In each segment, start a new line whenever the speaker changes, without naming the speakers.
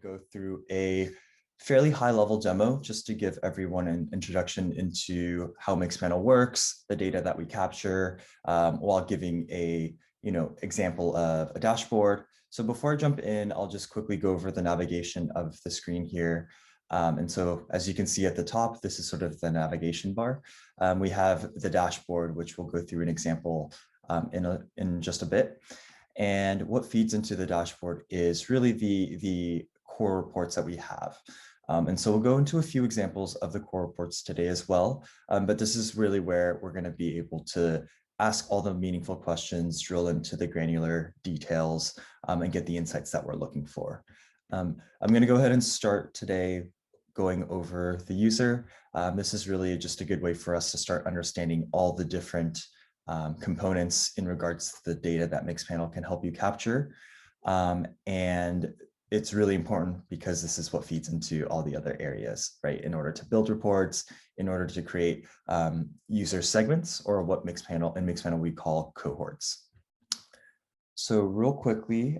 go through a fairly high-level demo just to give everyone an introduction into how Mixpanel works, the data that we capture, while giving a example of a dashboard. So before I jump in, I'll just quickly go over the navigation of the screen here. And so as you can see at the top, this is sort of the navigation bar. We have the dashboard, which we'll go through an example in just a bit. And what feeds into the dashboard is really the core reports that we have. And so we'll go into a few examples of the core reports today as well. But this is really where we're going to be able to ask all the meaningful questions, drill into the granular details, and get the insights that we're looking for. I'm going to go ahead and start today going over the user. This is really just a good way for us to start understanding all the different components in regards to the data that Mixpanel can help you capture. And it's really important because this is what feeds into all the other areas, right? In order to build reports, in order to create user segments, or what Mixpanel we call cohorts. So real quickly,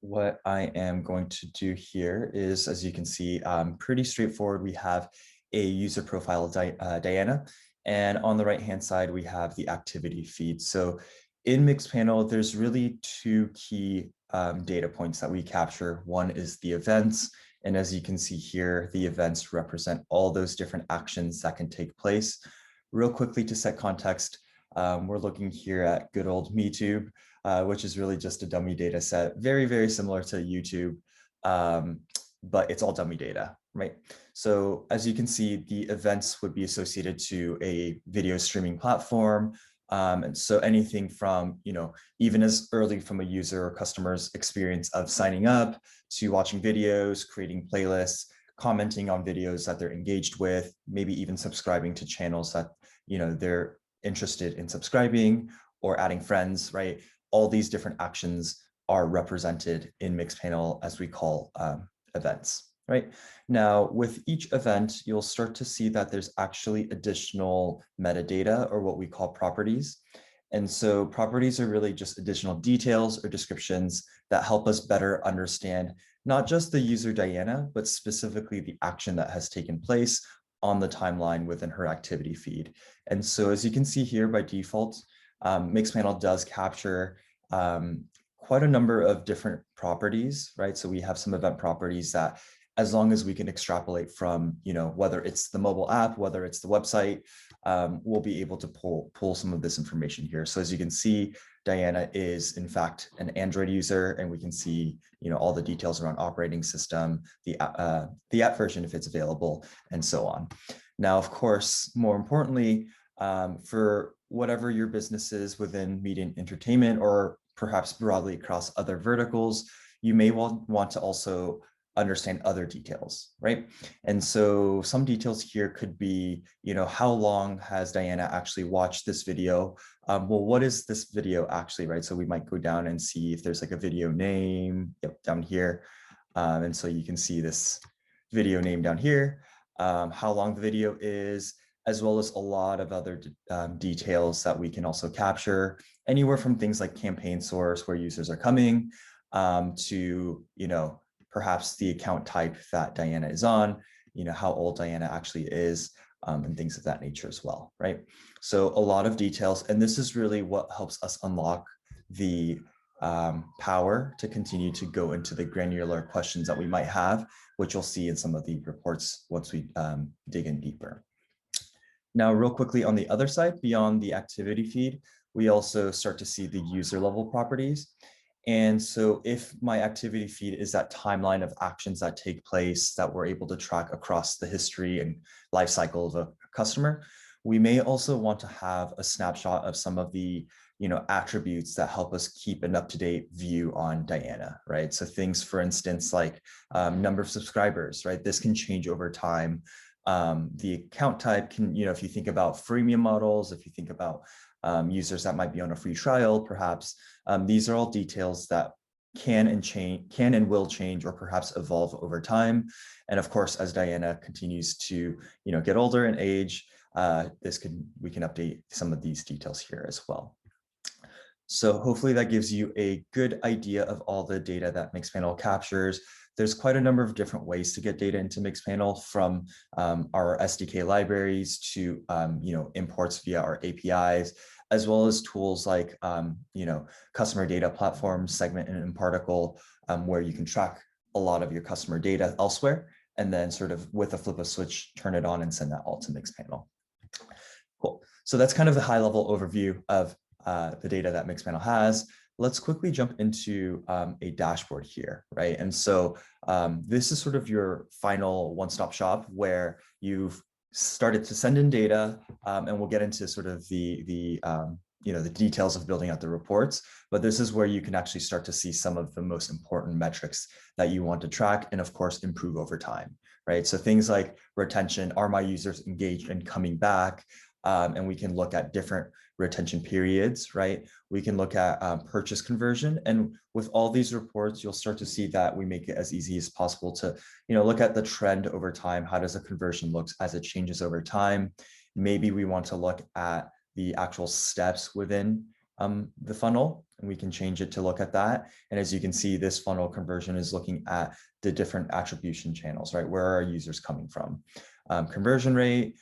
what I am going to do here is, as you can see, pretty straightforward. We have a user profile, Diana, and on the right-hand side, we have the activity feed. So in Mixpanel, there's really two key data points that we capture. One is the events. And as you can see here, the events represent all those different actions that can take place. Real quickly to set context, we're looking here at good old MeTube, which is really just a dummy data set, very, very similar to YouTube, but it's all dummy data, right? So as you can see, the events would be associated to a video streaming platform. And so anything from, even as early from a user or customer's experience of signing up to watching videos, creating playlists, commenting on videos that they're engaged with, maybe even subscribing to channels that, they're interested in subscribing, or adding friends, right? All these different actions are represented in Mixpanel as we call events. Right now, with each event, you'll start to see that there's actually additional metadata, or what we call properties. And so properties are really just additional details or descriptions that help us better understand not just the user Diana, but specifically the action that has taken place on the timeline within her activity feed. And so as you can see here, by default, Mixpanel does capture quite a number of different properties, right? So we have some event properties that, as long as we can extrapolate from, whether it's the mobile app, whether it's the website, we'll be able to pull some of this information here. So as you can see, Diana is in fact an Android user, and we can see, all the details around operating system, the app version if it's available, and so on. Now, of course, more importantly, for whatever your business is within media and entertainment, or perhaps broadly across other verticals, you may want to also understand other details, right? And so some details here could be, how long has Diana actually watched this video? Well, what is this video actually, right? So we might go down and see if there's like a video name, down here. And so you can see this video name down here, how long the video is, as well as a lot of other details that we can also capture, anywhere from things like campaign source, where users are coming, to, perhaps the account type that Diana is on, how old Diana actually is, and things of that nature as well, right? So a lot of details, and this is really what helps us unlock the power to continue to go into the granular questions that we might have, which you'll see in some of the reports once we dig in deeper. Now, real quickly on the other side, beyond the activity feed, we also start to see the user level properties. And so if my activity feed is that timeline of actions that take place that we're able to track across the history and life cycle of a customer, we may also want to have a snapshot of some of the attributes that help us keep an up-to-date view on Diana, right? So things, for instance, like number of subscribers, right? This can change over time. The account type can, if you think about freemium models, if you think about users that might be on a free trial, perhaps, these are all details that can and will change, or perhaps evolve over time. And of course, as Diana continues to get older and age, we can update some of these details here as well. So hopefully that gives you a good idea of all the data that Mixpanel captures. There's quite a number of different ways to get data into Mixpanel, from our SDK libraries to imports via our APIs, as well as tools like customer data platforms, Segment and Imparticle, where you can track a lot of your customer data elsewhere, and then sort of with a flip of switch, turn it on and send that all to Mixpanel. Cool. So that's kind of the high level overview of the data that Mixpanel has. Let's quickly jump into a dashboard here, right? And so this is sort of your final one-stop shop where you've started to send in data, and we'll get into sort of the details of building out the reports, but this is where you can actually start to see some of the most important metrics that you want to track and of course improve over time, right? So things like retention, are my users engaged and coming back? And we can look at different retention periods, right? We can look at purchase conversion. And with all these reports, you'll start to see that we make it as easy as possible to, look at the trend over time. How does a conversion look as it changes over time? Maybe we want to look at the actual steps within the funnel, and we can change it to look at that. And as you can see, this funnel conversion is looking at the different attribution channels, right? Where are our users coming from? Conversion rate,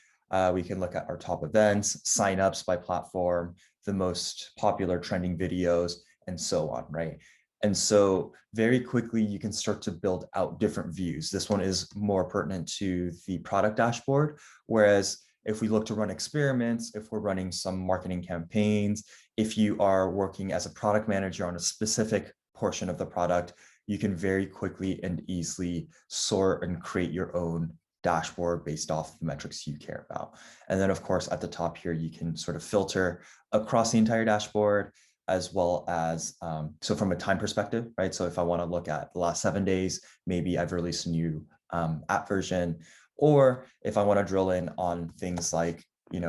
we can look at our top events, signups by platform, the most popular trending videos, and so on, right? And so very quickly, you can start to build out different views. This one is more pertinent to the product dashboard, whereas if we look to run experiments, if we're running some marketing campaigns, if you are working as a product manager on a specific portion of the product, you can very quickly and easily sort and create your own dashboard based off the metrics you care about. And then of course, at the top here, you can sort of filter across the entire dashboard, as well as, so from a time perspective, right? So if I want to look at the last 7 days, maybe I've released a new app version, or if I want to drill in on things like,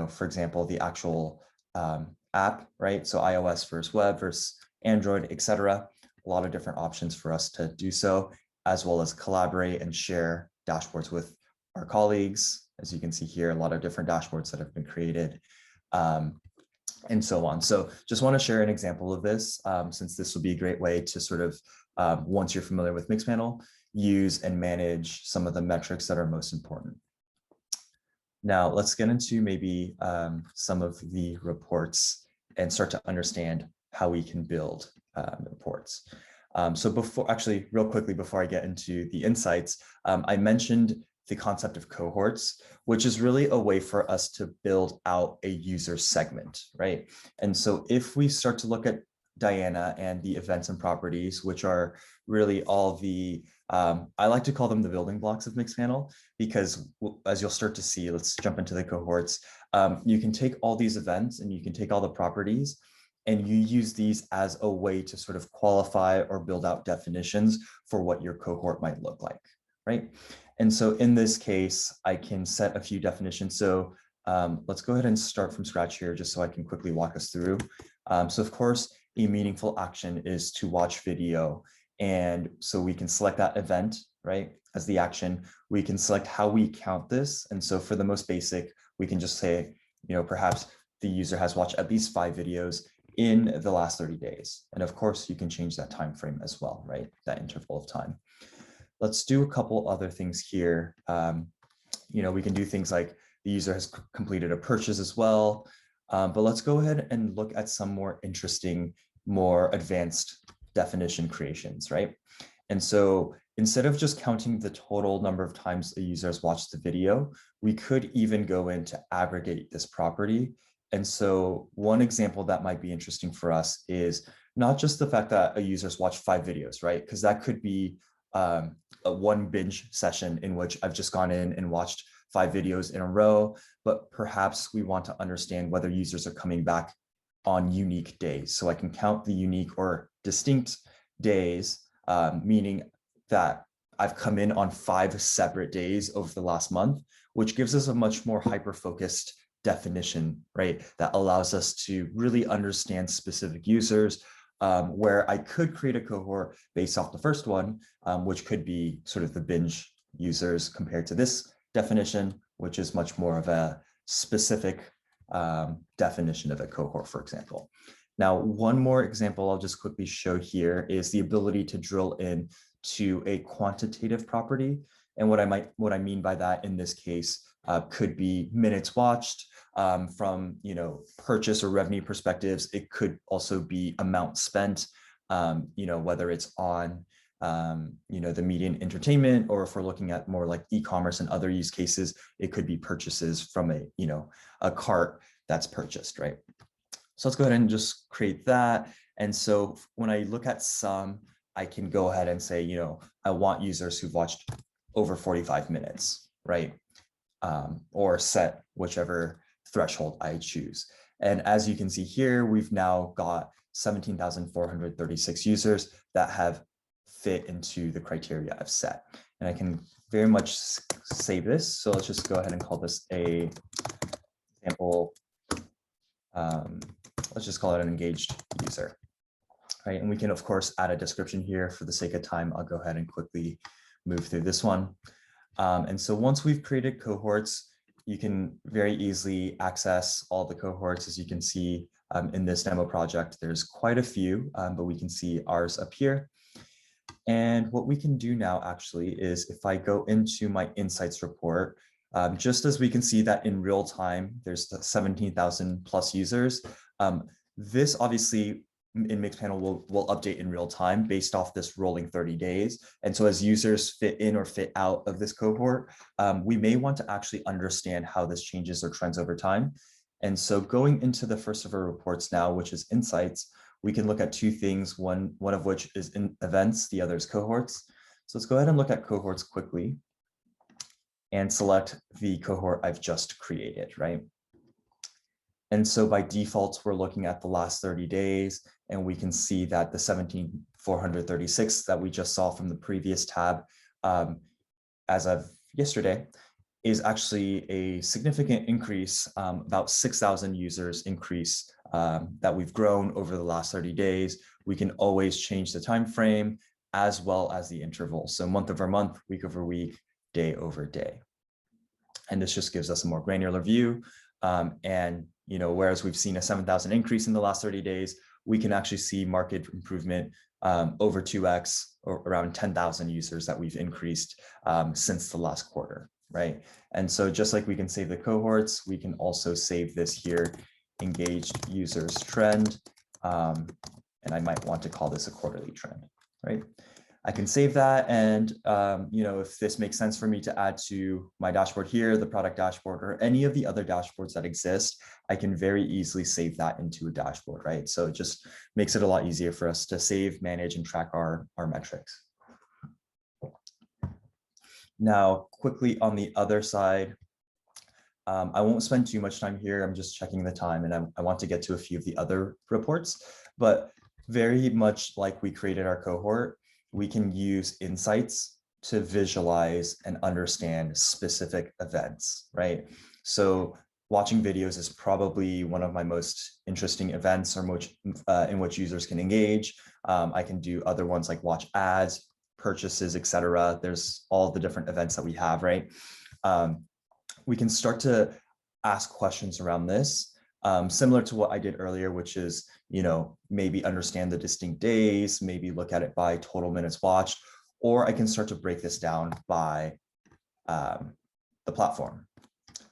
for example, the actual app, right? So iOS versus web versus Android, etc. A lot of different options for us to do so, as well as collaborate and share dashboards with our colleagues. As you can see here, a lot of different dashboards that have been created, and so on. So just want to share an example of this, since this will be a great way to sort of, once you're familiar with Mixpanel, use and manage some of the metrics that are most important. Now let's get into maybe some of the reports and start to understand how we can build reports. So actually real quickly, before I get into the insights, I mentioned the concept of cohorts, which is really a way for us to build out a user segment, right? And so if we start to look at Diana and the events and properties, which are really all the, I like to call them the building blocks of Mixpanel, because as you'll start to see, let's jump into the cohorts. You can take all these events and you can take all the properties, and you use these as a way to sort of qualify or build out definitions for what your cohort might look like, right? And so in this case, I can set a few definitions. So let's go ahead and start from scratch here, just so I can quickly walk us through. So of course, a meaningful action is to watch video. And so we can select that event, right, as the action. We can select how we count this. And so for the most basic, we can just say, perhaps the user has watched at least 5 videos in the last 30 days. And of course, you can change that time frame as well, right, that interval of time. Let's do a couple other things here. We can do things like the user has completed a purchase as well. But let's go ahead and look at some more interesting, more advanced definition creations, right? And so instead of just counting the total number of times a user has watched the video, we could even go in to aggregate this property. And so one example that might be interesting for us is not just the fact that a user's watched 5 videos, right? Because that could be a one binge session in which I've just gone in and watched 5 videos in a row, but perhaps we want to understand whether users are coming back on unique days. So I can count the unique or distinct days, meaning that I've come in on 5 separate days over the last month, which gives us a much more hyper-focused definition, right? That allows us to really understand specific users, where I could create a cohort based off the first one, which could be sort of the binge users compared to this definition, which is much more of a specific definition of a cohort, for example. Now, one more example I'll just quickly show here is the ability to drill in to a quantitative property. And what I mean by that in this case could be minutes watched from purchase or revenue perspectives. It could also be amount spent, whether it's on the media and entertainment, or if we're looking at more like e-commerce and other use cases, it could be purchases from a cart that's purchased, right? So let's go ahead and just create that. And so when I look at some, I can go ahead and say, I want users who've watched over 45 minutes, right? Or set whichever threshold I choose. And as you can see here, we've now got 17,436 users that have fit into the criteria I've set. And I can very much save this. So let's just go ahead and call this a sample. Let's just call it an engaged user, right? And we can, of course, add a description here. For the sake of time, I'll go ahead and quickly move through this one. And so once we've created cohorts, you can very easily access all the cohorts. As you can see in this demo project, there's quite a few, but we can see ours up here. And what we can do now actually is if I go into my insights report, just as we can see that in real time, there's 17,000 plus users. This obviously in Mixpanel will update in real time based off this rolling 30 days. And so as users fit in or fit out of this cohort, we may want to actually understand how this changes or trends over time. And so going into the first of our reports now, which is insights, we can look at two things, one of which is in events, the other is cohorts. So let's go ahead and look at cohorts quickly and select the cohort I've just created, right? And so by default, we're looking at the last 30 days, and we can see that the 17,436 that we just saw from the previous tab as of yesterday is actually a significant increase, about 6,000 users increase that we've grown over the last 30 days. We can always change the time frame as well as the interval. So month over month, week over week, day over day. And this just gives us a more granular view. And whereas we've seen a 7,000 increase in the last 30 days, we can actually see market improvement over 2x, or around 10,000 users that we've increased since the last quarter, right? And so just like we can save the cohorts, we can also save this here, engaged users trend. And I might want to call this a quarterly trend, right? I can save that. And, if this makes sense for me to add to my dashboard here, the product dashboard, or any of the other dashboards that exist, I can very easily save that into a dashboard, right? So it just makes it a lot easier for us to save, manage, and track our metrics. Now, quickly on the other side, I won't spend too much time here. I'm just checking the time, and I want to get to a few of the other reports, but very much like we created our cohort, we can use insights to visualize and understand specific events, right? So watching videos is probably one of my most interesting events, or in which users can engage. I can do other ones like watch ads, purchases, etc. There's all the different events that we have, right? We can start to ask questions around this, similar to what I did earlier, which is, maybe understand the distinct days, maybe look at it by total minutes watched, or I can start to break this down by the platform,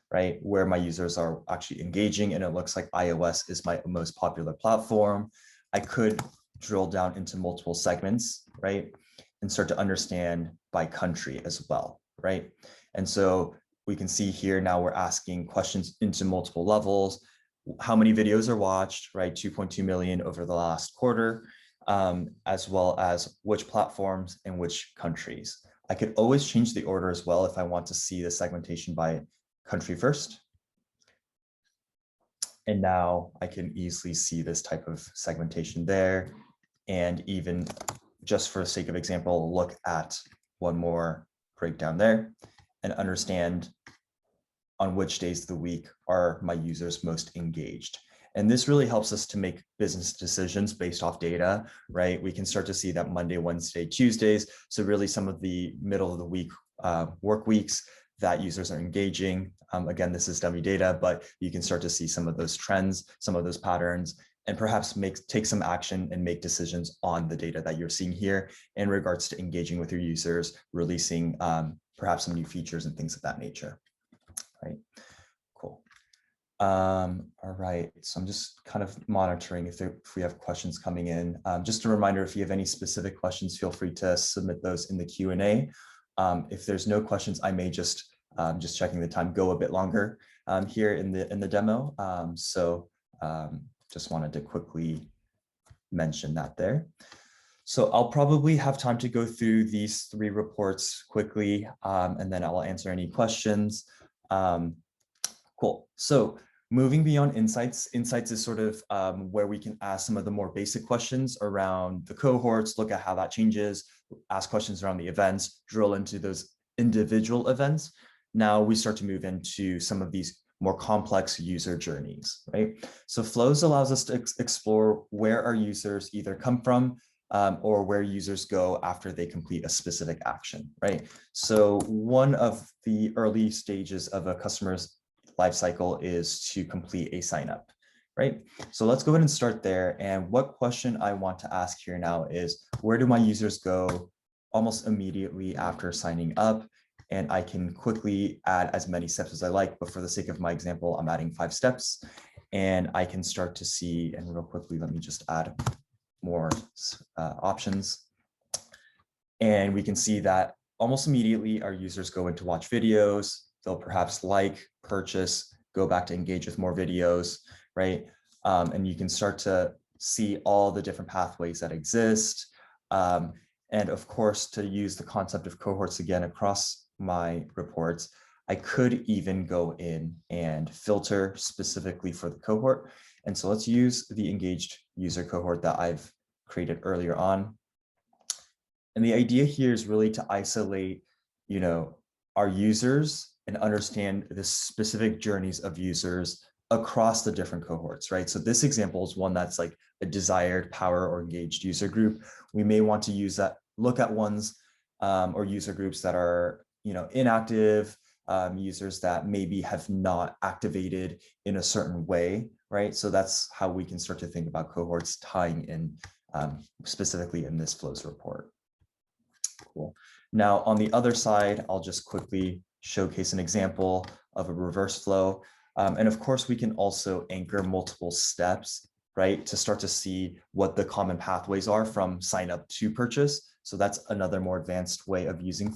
right? Where my users are actually engaging, and it looks like iOS is my most popular platform. I could drill down into multiple segments, right? And start to understand by country as well, right? And so we can see here now we're asking questions into multiple levels. How many videos are watched, right? 2.2 million over the last quarter, as well as which platforms and which countries. I could always change the order as well if I want to see the segmentation by country first. And now I can easily see this type of segmentation there. And even just for the sake of example, look at one more breakdown there and understand on which days of the week are my users most engaged. And this really helps us to make business decisions based off data, right? We can start to see that Monday, Wednesday, Tuesdays. So really some of the middle of the week work weeks that users are engaging. Again, this is dummy data, but you can start to see some of those trends, some of those patterns. and perhaps take some action and make decisions on the data that you're seeing here in regards to engaging with your users, releasing perhaps some new features and things of that nature, right? Cool. All right, so I'm just kind of monitoring if we have questions coming in. Just a reminder, if you have any specific questions, feel free to submit those in the Q&A. If there's no questions, I may just checking the time, go a bit longer here in the demo. Just wanted to quickly mention that there. So I'll probably have time to go through these 3 reports quickly, and then I'll answer any questions. Cool. So moving beyond insights is sort of where we can ask some of the more basic questions around the cohorts, look at how that changes, ask questions around the events, drill into those individual events. Now we start to move into some of these more complex user journeys, right? So flows allows us to explore where our users either come from or where users go after they complete a specific action, right? So one of the early stages of a customer's life cycle is to complete a sign up, right? So let's go ahead and start there. And what question I want to ask here now is, where do my users go almost immediately after signing up? And I can quickly add as many steps as I like, but for the sake of my example, I'm adding 5 steps, and I can start to see, and real quickly, let me just add more options. And we can see that almost immediately our users go into watch videos, they'll perhaps like, purchase, go back to engage with more videos, right? And you can start to see all the different pathways that exist. And of course, to use the concept of cohorts again across my reports, I could even go in and filter specifically for the cohort. And so let's use the engaged user cohort that I've created earlier on. And the idea here is really to isolate, our users and understand the specific journeys of users across the different cohorts, right? So this example is one that's like a desired power or engaged user group. We may want to use that, look at ones or user groups that are, inactive, users that maybe have not activated in a certain way, right? So that's how we can start to think about cohorts tying in specifically in this flows report. Cool. Now, on the other side, I'll just quickly showcase an example of a reverse flow. And of course, we can also anchor multiple steps, right, to start to see what the common pathways are from sign up to purchase. So that's another more advanced way of using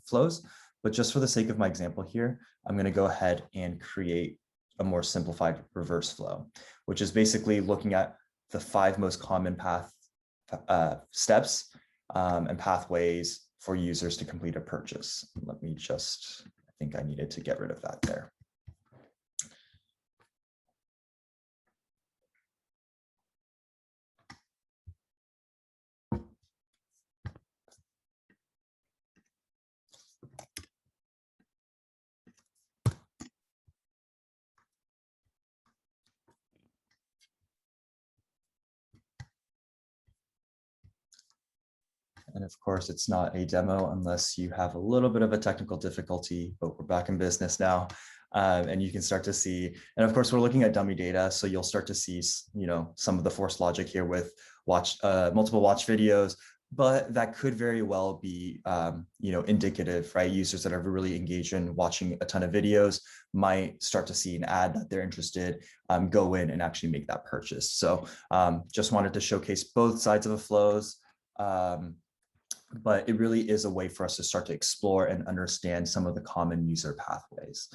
flows. But just for the sake of my example here, I'm going to go ahead and create a more simplified reverse flow, which is basically looking at the 5 most common steps and pathways for users to complete a purchase. Let me just, I think I needed to get rid of that there. And of course, it's not a demo unless you have a little bit of a technical difficulty, but we're back in business now. And you can start to see, and of course, we're looking at dummy data. So you'll start to see, some of the forced logic here with multiple watch videos, but that could very well be, indicative, right? Users that are really engaged in watching a ton of videos might start to see an ad that they're interested, go in and actually make that purchase. So just wanted to showcase both sides of the flows. But it really is a way for us to start to explore and understand some of the common user pathways.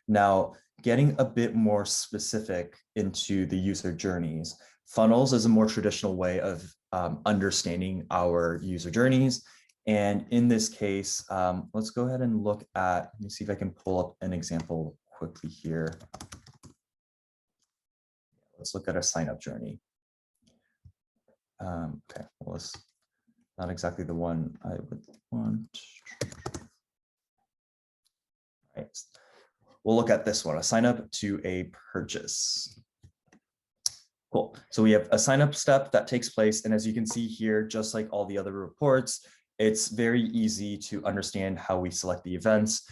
Now, getting a bit more specific into the user journeys, funnels is a more traditional way of understanding our user journeys. And in this case, let's go ahead and look at, let me see if I can pull up an example quickly here. Let's look at a sign up journey. Okay, well, let's not exactly the one I would want. All right. We'll look at this one, a sign up to a purchase. Cool. So we have a sign up step that takes place. And as you can see here, just like all the other reports, it's very easy to understand how we select the events.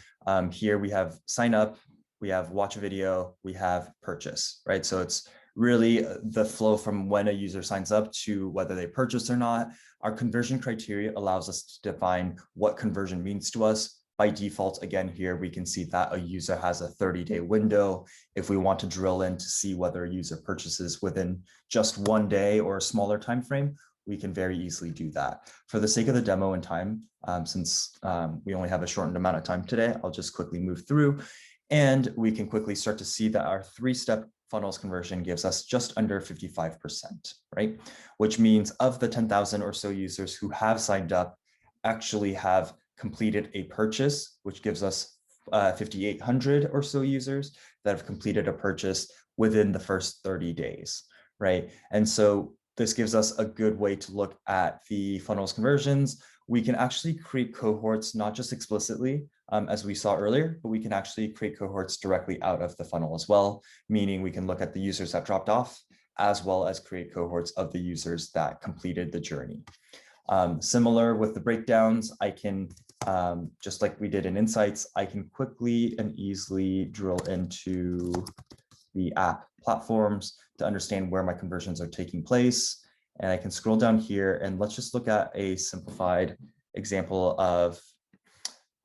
Here we have sign up, we have watch a video, we have purchase, right? So it's really the flow from when a user signs up to whether they purchase or not. Our conversion criteria allows us to define what conversion means to us. By default, again, here we can see that a user has a 30-day window. If we want to drill in to see whether a user purchases within just 1 day or a smaller time frame, we can very easily do that. For the sake of the demo and time, since we only have a shortened amount of time today, I'll just quickly move through, and we can quickly start to see that our 3-step funnels conversion gives us just under 55%, right? Which means of the 10,000 or so users who have signed up, actually have completed a purchase, which gives us 5,800 or so users that have completed a purchase within the first 30 days, right? And so this gives us a good way to look at the funnels conversions. We can actually create cohorts, not just explicitly, as we saw earlier, but we can actually create cohorts directly out of the funnel as well, meaning we can look at the users that dropped off, as well as create cohorts of the users that completed the journey. Similar with the breakdowns, I can, just like we did in Insights, I can quickly and easily drill into the app platforms to understand where my conversions are taking place. And I can scroll down here and let's just look at a simplified example of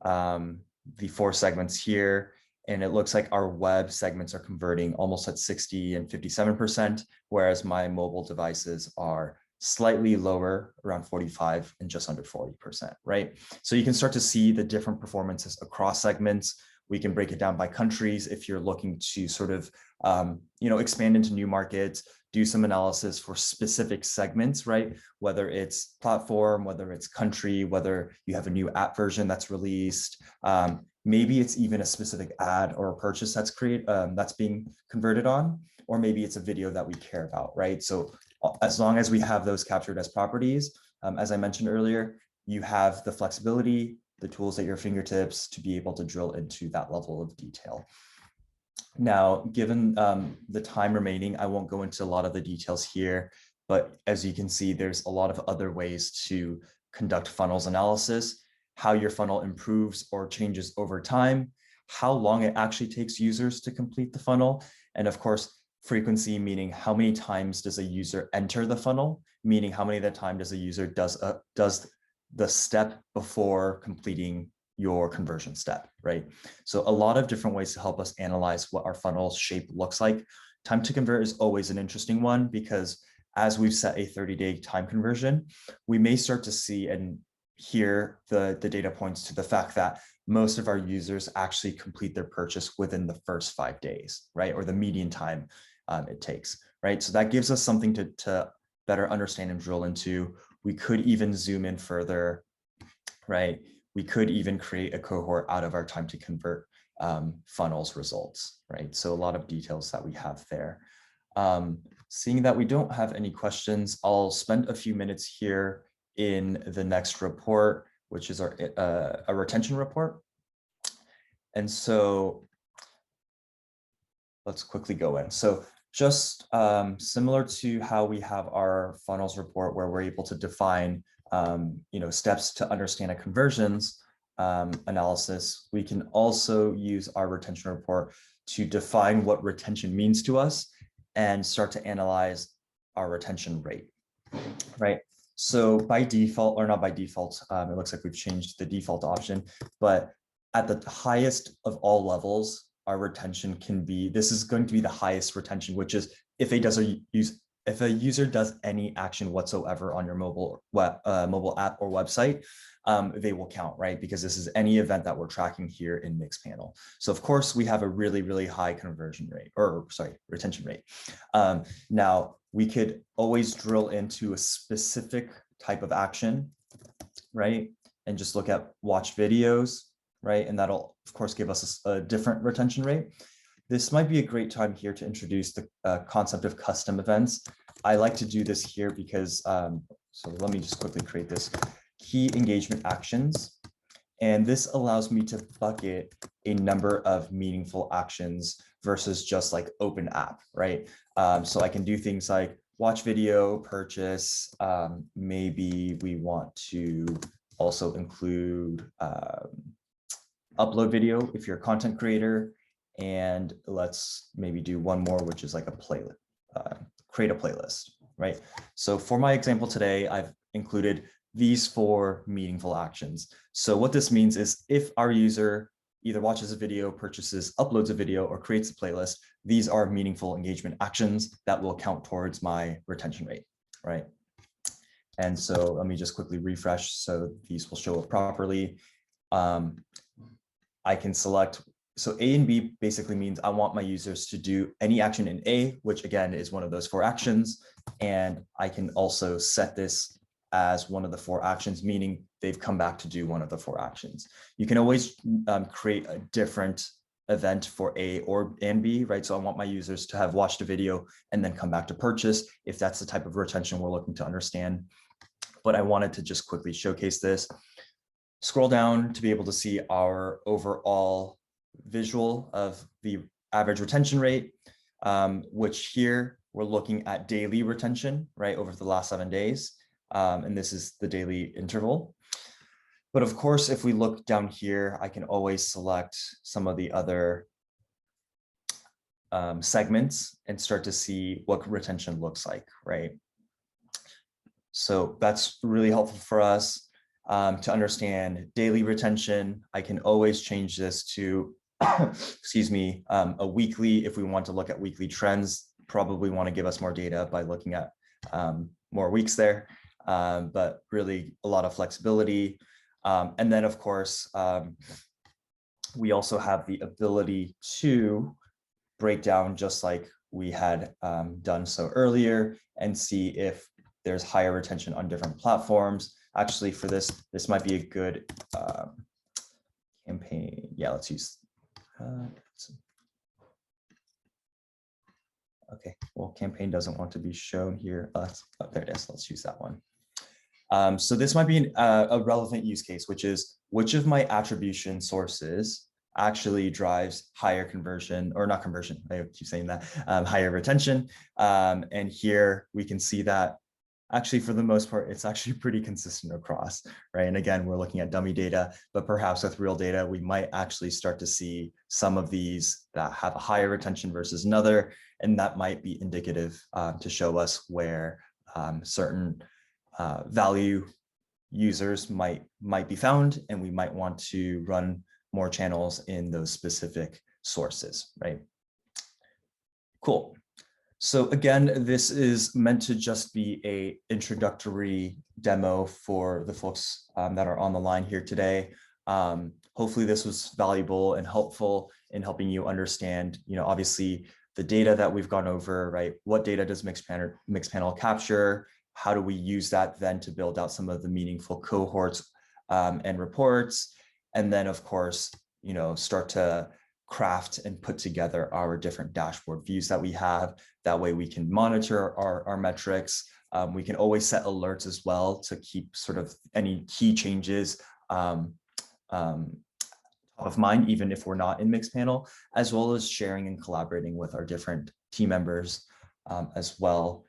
the 4 segments here. And it looks like our web segments are converting almost at 60 and 57%, whereas my mobile devices are slightly lower, around 45 and just under 40%, right? So you can start to see the different performances across segments. We can break it down by countries if you're looking to sort of, expand into new markets, do some analysis for specific segments, right? Whether it's platform, whether it's country, whether you have a new app version that's released, maybe it's even a specific ad or a purchase that's being converted on, or maybe it's a video that we care about, right? So as long as we have those captured as properties, as I mentioned earlier, you have the flexibility, the tools at your fingertips to be able to drill into that level of detail. Now, given the time remaining, I won't go into a lot of the details here, but as you can see, there's a lot of other ways to conduct funnels analysis, how your funnel improves or changes over time, how long it actually takes users to complete the funnel, and of course, frequency, meaning how many times does a user enter the funnel, meaning how many of the time does a user does the step before completing your conversion step, right? So a lot of different ways to help us analyze what our funnel shape looks like. Time to convert is always an interesting one because as we've set a 30-day time conversion, we may start to see and hear the data points to the fact that most of our users actually complete their purchase within the first 5 days, right? Or the median time it takes, right? So that gives us something to better understand and drill into. We could even zoom in further, right? We could even create a cohort out of our time to convert funnels results, right? So a lot of details that we have there. Seeing that we don't have any questions, I'll spend a few minutes here in the next report, which is a retention report. And so let's quickly go in. So just similar to how we have our funnels report where we're able to define steps to understand a conversions analysis, we can also use our retention report to define what retention means to us and start to analyze our retention rate, right? So by default, or not by default, it looks like we've changed the default option, but at the highest of all levels, our retention can be, this is going to be the highest retention, which is if a user does any action whatsoever on your mobile app or website, they will count, right? Because this is any event that we're tracking here in Mixpanel. So of course we have a really, really high conversion rate, retention rate. Now we could always drill into a specific type of action, right? And just look at watch videos, right? And that'll of course give us a different retention rate. This might be a great time here to introduce the concept of custom events. I like to do this here because, so let me just quickly create this, key engagement actions. And this allows me to bucket a number of meaningful actions versus just like open app, right? So I can do things like watch video, purchase, maybe we want to also include upload video if you're a content creator. And let's maybe do one more, which is like a playlist. create a playlist, right? So for my example today, I've included these 4 meaningful actions. So what this means is if our user either watches a video, purchases, uploads a video, or creates a playlist, these are meaningful engagement actions that will count towards my retention rate, right? And so let me just quickly refresh so these will show up properly. I can select, so A and B basically means I want my users to do any action in A, which again is one of those 4 actions. And I can also set this as one of the 4 actions, meaning they've come back to do one of the 4 actions. You can always create a different event for A and B, right? So I want my users to have watched a video and then come back to purchase if that's the type of retention we're looking to understand. But I wanted to just quickly showcase this. Scroll down to be able to see our overall visual of the average retention rate, which here we're looking at daily retention, right, over the last 7 days. And this is the daily interval. But of course, if we look down here, I can always select some of the other segments and start to see what retention looks like, right? So that's really helpful for us to understand daily retention. I can always change this to, excuse me, a weekly. If we want to look at weekly trends, probably want to give us more data by looking at more weeks there, but really a lot of flexibility. And then of course, we also have the ability to break down just like we had done so earlier and see if there's higher retention on different platforms. Actually, for this might be a good campaign. Yeah, let's use. Okay, well, campaign doesn't want to be shown here. Oh, there it is. Let's use that one. So this might be a relevant use case, which is which of my attribution sources actually drives higher conversion, or not conversion, I keep saying that, higher retention. And here we can see that actually, for the most part, it's actually pretty consistent across, right? And again, we're looking at dummy data, but perhaps with real data, we might actually start to see some of these that have a higher retention versus another, and that might be indicative to show us where certain value users might be found, and we might want to run more channels in those specific sources, right? Cool. So again, this is meant to just be an introductory demo for the folks that are on the line here today. Hopefully this was valuable and helpful in helping you understand, obviously the data that we've gone over, right? What data does Mixpanel capture? How do we use that then to build out some of the meaningful cohorts and reports? And then of course, start to craft and put together our different dashboard views that we have. That way we can monitor our metrics. We can always set alerts as well to keep sort of any key changes top of mind, even if we're not in Mixpanel, as well as sharing and collaborating with our different team members as well.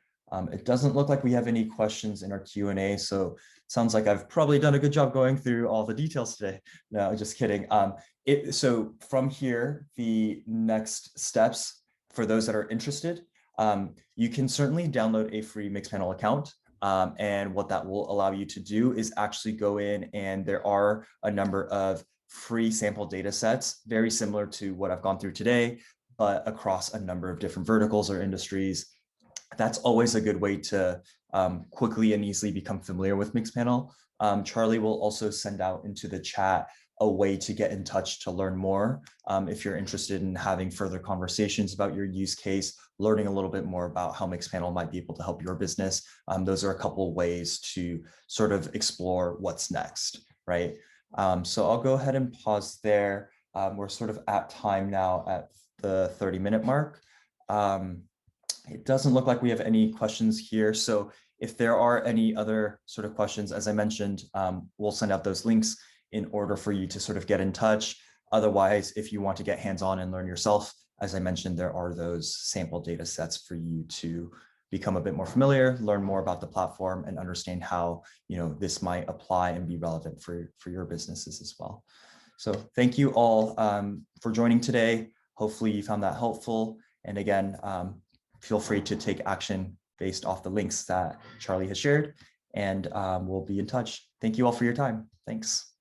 It doesn't look like we have any questions in our Q&A, so it sounds like I've probably done a good job going through all the details today. No, just kidding. So from here, the next steps for those that are interested, you can certainly download a free Mixpanel account. And what that will allow you to do is actually go in, and there are a number of free sample data sets, very similar to what I've gone through today, but across a number of different verticals or industries. That's always a good way to quickly and easily become familiar with Mixpanel. Charlie will also send out into the chat a way to get in touch to learn more. If you're interested in having further conversations about your use case, learning a little bit more about how Mixpanel might be able to help your business. Those are a couple of ways to sort of explore what's next, right? So I'll go ahead and pause there. We're sort of at time now at the 30-minute mark. It doesn't look like we have any questions here. So if there are any other sort of questions, as I mentioned, we'll send out those links in order for you to sort of get in touch. Otherwise, if you want to get hands-on and learn yourself, as I mentioned, there are those sample data sets for you to become a bit more familiar, learn more about the platform, and understand how this might apply and be relevant for your businesses as well. So thank you all for joining today. Hopefully you found that helpful. And again, feel free to take action based off the links that Charlie has shared, and we'll be in touch. Thank you all for your time. Thanks.